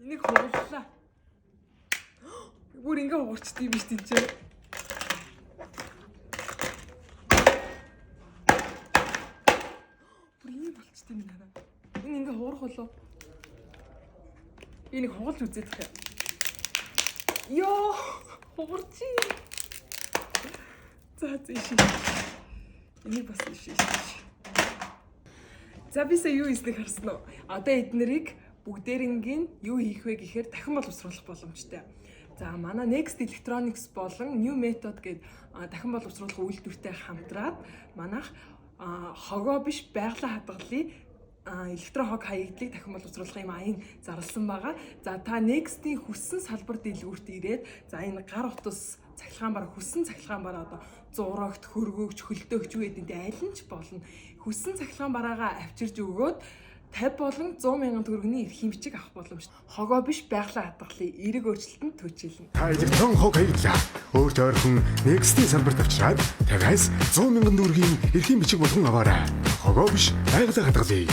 Энийг хугаллаа. Бүр ингээ хугарчд юм биш тийч. Бүр ийм болчт юм хараа. Энэ ингээ хуурах болов. Энийг хугалж үзээд тах. Йоо, хугарчи. За ийш. Энийг бас ийш. За бисаа юу хийснийг харсан уу? Одоо эднэрийг бүгдээрингийн юу хийх вэ гэхээр дахин боловсруулах боломжтой. За манай Next Electronics болон New Method гэдэг дахин боловсруулах үйлдвэртэй хамтраад манайх хогоо биш байгалийн хадгаллын электрон хог хаягдлыг дахин боловсруулах юм аян зарласан байгаа. За та Next-ийн хүссэн салбар дэлгүүрт ирээд за энэ гар утас цахилгаан бараа хүссэн цахилгаан бараа одоо зурагт, хөргөөгч, хөлдөөгч юу гэдэг аль нь ч болно. Хүссэн цахилгаан бараагаа авчирж өгөөд 50 болон 100 мянган төгрөгийн эрхийн бичиг авах боломжтой. Хогоо биш байгалийн хадгаллын эерэг өөрчлөлтөнд төчилнө. Та электрон хог хаягдлаа өөртөө ойрхон Next-ийн салбарт авчираад 50-аас 100 мянган төгрөгийн эрхийн бичиг болгон аваарай. Хогоо биш байгалийн хадгаллыг